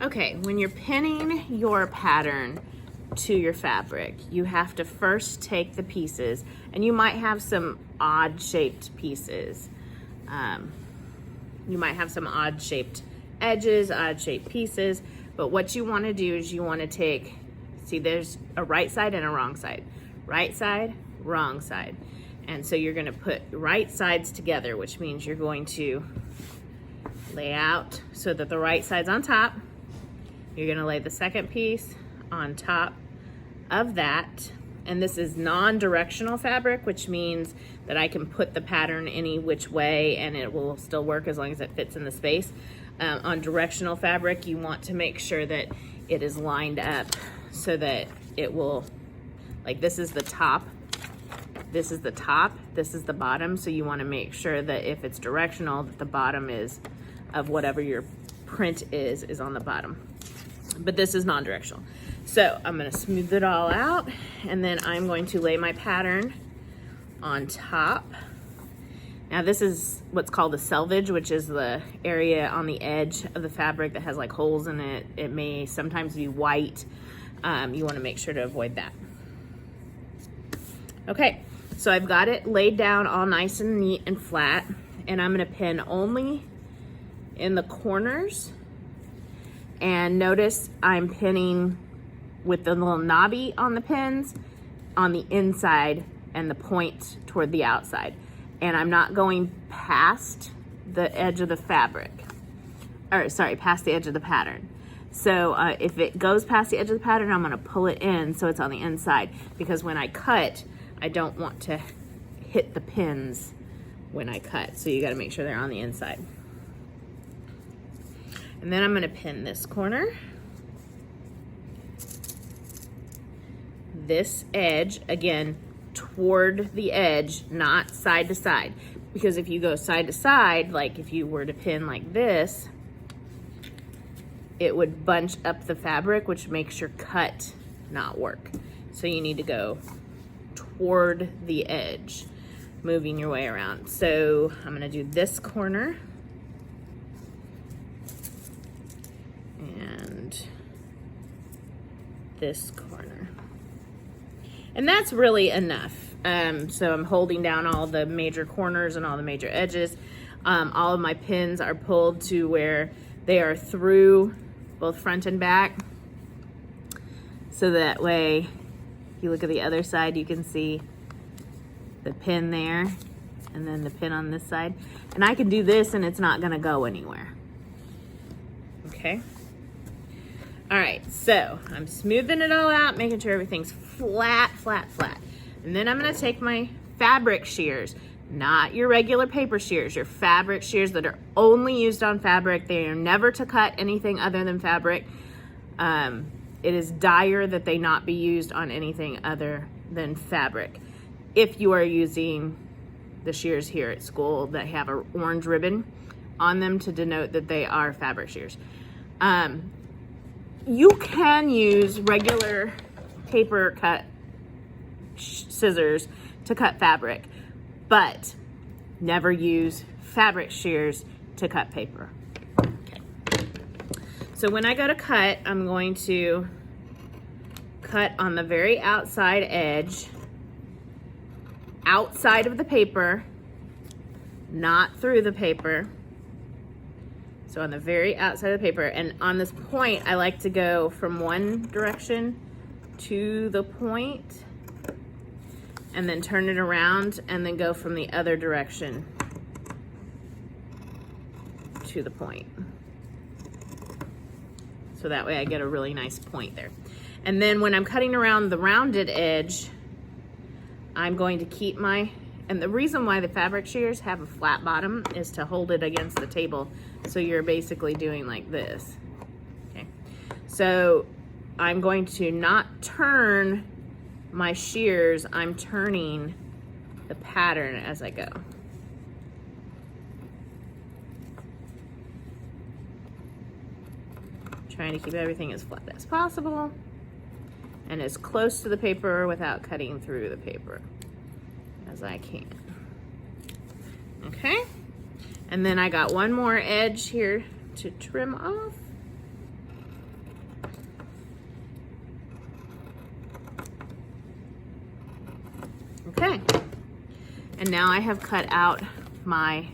Okay, when you're pinning your pattern to your fabric, you have to first take the pieces, and you might have some odd shaped pieces. You might have some odd shaped edges, odd shaped pieces, but what you want to do is you want to take, see there's a right side and a wrong side. Right side, wrong side. And so you're going to put right sides together, which means you're going to lay out so that the right side's on top. You're going to lay the second piece on top of that. And this is non-directional fabric, which means that I can put the pattern any which way and it will still work as long as it fits in the space. On directional fabric, you want to make sure that it is lined up so that it will, like this is the top, this is the top, this is the bottom. So you want to make sure that if it's directional, that the bottom is of whatever your print is on the bottom. But this is non-directional. So I'm gonna smooth it all out, and then I'm going to lay my pattern on top. Now this is what's called the selvage, which is the area on the edge of the fabric that has like holes in it. It may sometimes be white. You wanna make sure to avoid that. Okay, so I've got it laid down all nice and neat and flat, and I'm gonna pin only in the corners. And notice I'm pinning with the little knobby on the pins on the inside and the point toward the outside. And I'm not going past the edge of the fabric, or sorry, past the edge of the pattern. So if it goes past the edge of the pattern, I'm gonna pull it in so it's on the inside, because when I cut, I don't want to hit the pins when I cut. So you gotta make sure they're on the inside. And then I'm gonna pin this corner, this edge, again, toward the edge, not side to side. Because if you go side to side, like if you were to pin like this, it would bunch up the fabric, which makes your cut not work. So you need to go toward the edge, moving your way around. So I'm gonna do this corner, and this corner. And that's really enough. So I'm holding down all the major corners and all the major edges. All of my pins are pulled to where they are through both front and back. So that way, if you look at the other side, you can see the pin there and then the pin on this side. And I can do this and it's not gonna go anywhere. Okay. All right, so I'm smoothing it all out, making sure everything's flat, flat, flat. And then I'm gonna take my fabric shears, not your regular paper shears, your fabric shears that are only used on fabric. They are never to cut anything other than fabric. It is dire that they not be used on anything other than fabric. If you are using the shears here at school that have an orange ribbon on them to denote that they are fabric shears. You can use regular paper cut scissors to cut fabric, but never use fabric shears to cut paper. Okay. So when I go to cut, I'm going to cut on the very outside edge, outside of the paper, not through the paper. So on the very outside of the paper, and on this point, I like to go from one direction to the point and then turn it around and then go from the other direction to the point. So that way I get a really nice point there. And then when I'm cutting around the rounded edge, I'm going to keep my, and the reason why the fabric shears have a flat bottom is to hold it against the table. So you're basically doing like this, okay? So I'm going to not turn my shears, I'm turning the pattern as I go. Trying to keep everything as flat as possible and as close to the paper without cutting through the paper as I can. Okay, and then I got one more edge here to trim off. Okay, and now I have cut out my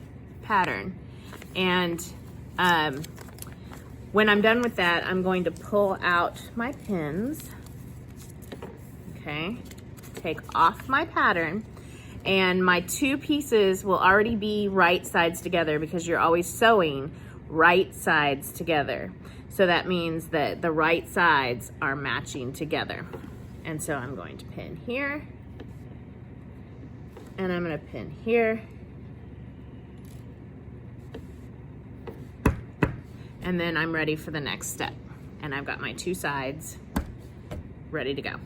pattern. And when I'm done with that, I'm going to pull out my pins. Okay, take off my pattern, and my two pieces will already be right sides together because you're always sewing right sides together. So that means that the right sides are matching together. And so I'm going to pin here, and I'm going to pin here, and then I'm ready for the next step. And I've got my two sides ready to go.